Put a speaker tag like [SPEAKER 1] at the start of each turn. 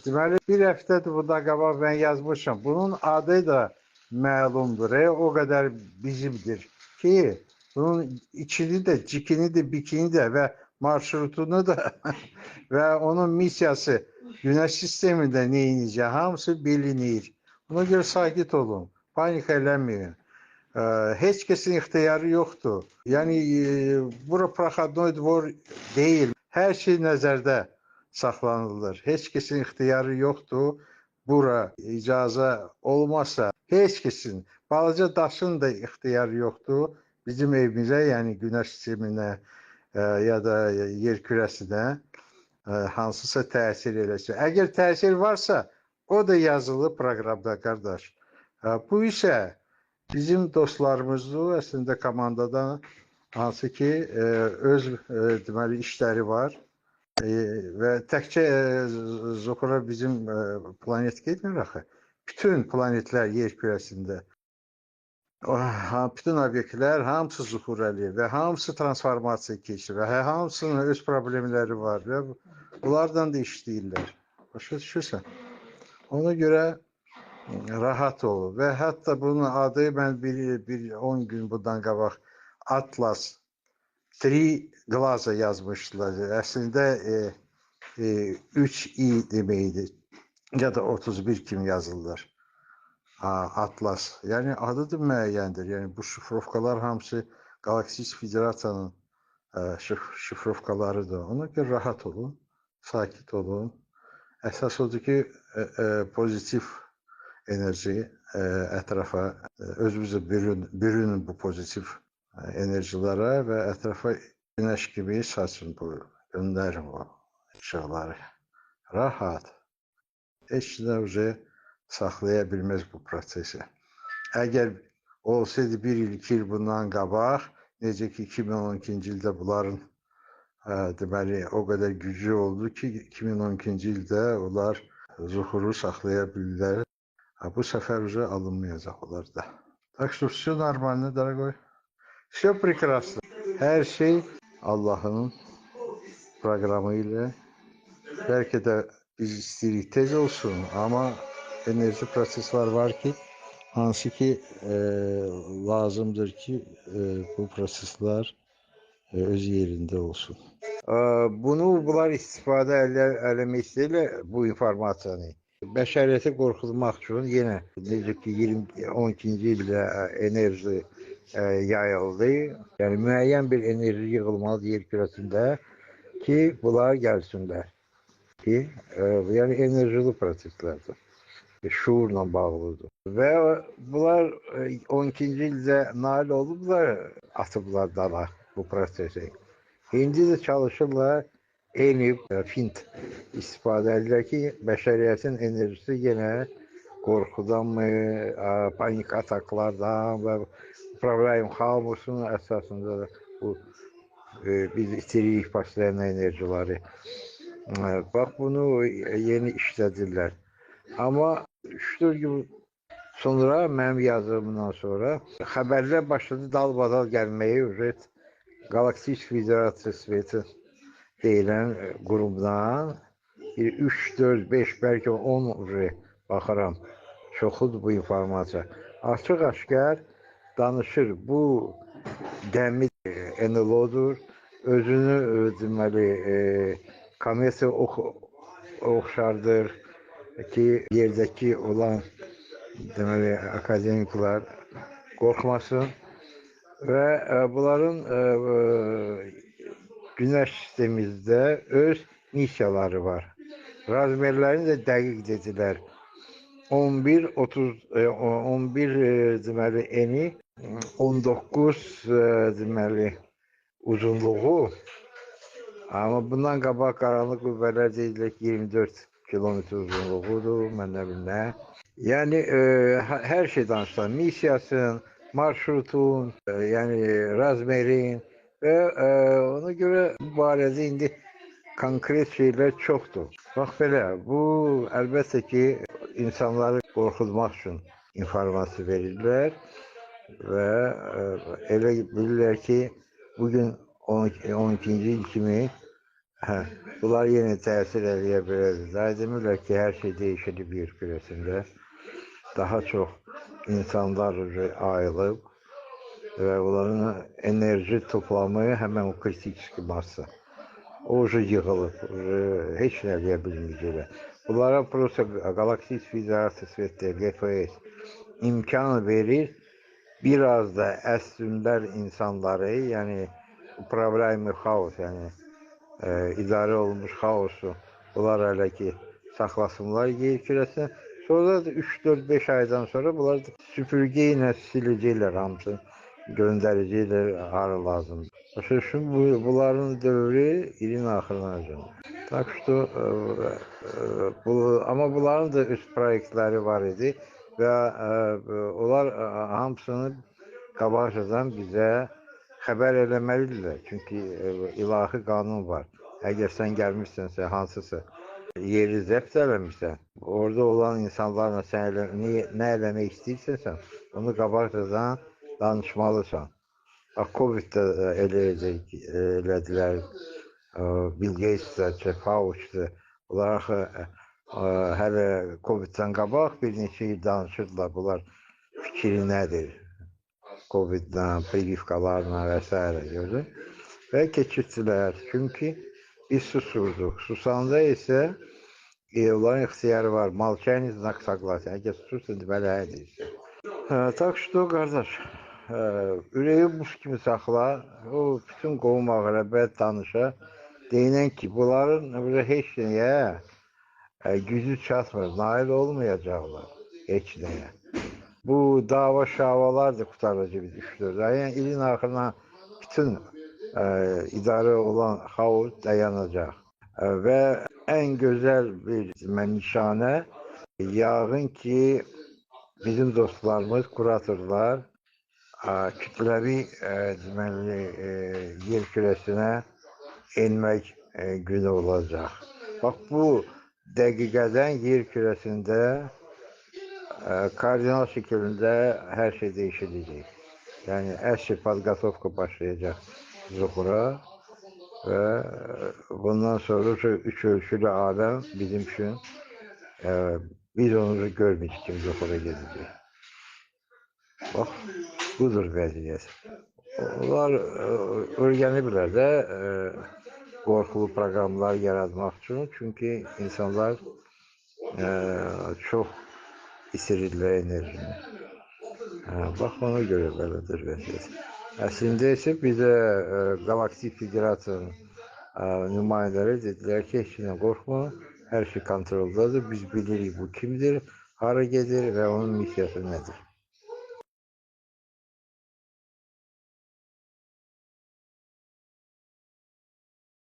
[SPEAKER 1] Deməli, bir həftədir bundan qabaq mən yazmışam. Bunun adı da məlumdur. O qədər bizimdir ki, bunun içini də, cikini də, bikini də və marşrutunu da və onun missiyası Günəş sistemində neyinəcək, hamısı bilinir. Buna görə sakit olun, panika eləməyin. Heç kəsin ixtiyarı yoxdur. Yəni, bura proxodnoy dvor deyil. Hər şey nəzərdə saxlanılır. Heç kəsin ixtiyarı yoxdur. Bura icazə olmasa, heç kəsin, balaca daşın da ixtiyarı yoxdur. Bizim evimizə, yəni Günəş sisteminə ya da yer kürəsinə hansısa təsir eləsin. Əgər təsir varsa, o da yazılı proqramda, qardaş. Bu isə bizim dostlarımızdır, əslində komandadan, hansı ki, öz deməli işləri var və təkcə Zuhura bizim planet getmir axı. Bütün planetlər yer kürəsində, bütün obyektlər hamısı Zuhurəli və hamısı transformasiya keçir və hamısının öz problemləri var və bunlardan da işləyirlər. Başa düşürsən? Ona görə rahat olun və hətta bunun adı mən bir 10 gün bundan qabaq Atlas 3 Glaza yazmışdılar. Əslində 3i deməkdir ya da 31 kimi yazırlar. Atlas. Yəni adı da müəyyəndir. Yəni bu şifrovkalar hamısı Galaktik Federasiyanın şifrovkalarıdır. Ona görə rahat olun, sakit olun. Əsas odur ki, pozitiv enerji ətrafa, özümüzü bürünün bu pozitiv enerjilərə və ətrafa günəş kimi saçın bu, göndərin o işıqları. Rahat. Heç nə saxlaya bilməz bu prosesi. Əgər olsaydı 1 il, 2 il bundan qabaq, necə ki 2012-ci ildə bunların deməli o qədər gücü oldu ki, 2012-ci ildə onlar Zuhuru saxlaya bilirlər. Bu səfər alınmayacaq onlar da. Так что все нормально, дорогой. Все прекрасно. Hər şey Allah'ın proqramı ilə. Bəlkə də biz istəyirik tez olsun, amma enerji proseslər var ki, hansı ki lazımdır ki bu proseslər öz yerində olsun. Bunlar istifadə eləmək istəyirlər bu informasiyanı. Bəşəriyyəti qorxutmaq üçün yenə necə ki 12-ci ildə enerji yayıldı. Yəni müəyyən bir enerji yığılmalı yer kürəsində ki, bunlar gəlsinlər. Yəni enerjili proseslərdir. Şuurla bağlıdır. Və bunlar 12-ci ildə nail olublar, atıblar dala bu prosesi. İndi də çalışırlar eyni fint istifadə edirlər ki, bəşəriyyətin enerjisi yenə qorxudanmı, panik ataklardan və problem xaosunun əsasında da bu biz itiririk başlayan enerjiləri. Bax, bunu yeni işlədirlər. Amma 3-4 gün sonra, mənim yazımdan sonra xəbərlər başladı dalbadal gəlməyə, Galaktik Federasiya Sveti deyilən qurumdan 3, 4, 5, bəlkə 10 baxıram. Çoxudur bu informasiya. Açıq-aşkar danışır. Bu gəmi NLO-dur. Özünü deməli kometa oxşardır ki, yerdəki olan deməli akademiklər qorxmasın və bunların Günəş sistemimizdə öz missiyaları var. Razmerlərini də dəqiq dedilər. 11 deməli eni, 19 deməli uzunluğu. Amma bundan qabaq qaranlıq qüvvələr deyilək 24 kilometr uzunluğudur, mən nə bilim nə. Yəni hər şey danışdılar. Missiyasın, marşrutun, yəni razmerin və ona görə bu barədə indi konkret şeylər çoxdur. Bax belə, bu əlbəttə ki, insanları qorxutmaq üçün informasiya verirlər və elə bilirlər ki, bugün 12-ci il kimi Hə, bunlar yenə təsir eləyə bilər. Daha demirlər ki, hər şey dəyişir yer kürəsində. Daha çox insanlar ayılıb və onların enerji toplamı həmən o kritik massa. O yığılıb, heç nə eləyə bilməyəcəklər. Bunlara prosta Galaktik Federasiyası, GFS imkan verir, biraz da əslində insanları, yəni problemi xaos, yəni idarə olunmuş xaosu bunlar hələ ki saxlasınlar yer kürəsində. Sonra da 3-4-5 aydan sonra bunlar süpürgə ilə siləcəklər hamısını, göndərəcəklər hara lazımdır. Başa düşün, bunların dövrü ilin axırınaəcək. Tak что, amma bunların da öz proyektləri var idi və onlar hamısını qabaqcadan bizə xəbər eləməlidirlər. Çünki ilahi qanun var. Əgər sən gəlmişsənsə, hansısa yeri zəbt eləmişsən, orada olan insanlarla sən nə eləmək istəyirsənsə, onu qabaqcadan danışmalısan. Covid'də elədilər, Bill Gates, Fauci, onlar hələ Covid'dən qabaq bir neçə il danışırdılar, bunlar fikri nədir? Covid'dən, privivkalarla vesaire gördün. Və keçirdilər. Çünki biz susurduq. Susanda isə onların ixtiyarı var. Молчание знак согласия. Əgər susursan, deməli hə deyirsən. Tak что, qardaş, ürəyi buz kimi saxla. O bütün qovum ağrabət danışa. Deyinən ki, bunların heç nəyə gücü çatmır. Nail olmayacaqlar heç nəyə. Bu dava şavalar da kurtarıcı bir 3-4 ay. Yani ilin axırına bütün idarə olan xaos dayanacaq. Və ən gözəl bir nişanə yağın ki bizim dostlarımız, kuratorlar kütləvi deməli yer kürəsinə enmək günü olacaq. Bax bu dəqiqədən yer kürəsində kardinal şekildə hər şey dəyişiləcək. Yəni əsl podqotovka başlayacaq zuhura və bundan sonra üç ölçülü aləm bizim üçün biz onu görməyəcək kimi zuhura gedəcək. Bax, budur vəziyyət. Onlar öyrəniblər də qorxulu proqramlar yaratmaq üçün. Çünki insanlar çox itirirlər enerjini. Bax, ona görə belədir vəziyyət. Əslində isə bizə Galaktik Federasiyanın nümayəndələri dedilər ki, heç nə qorxma, hər şey kontroldadır, biz bilirik bu kimdir, hara gedir və onun missiyası nədir.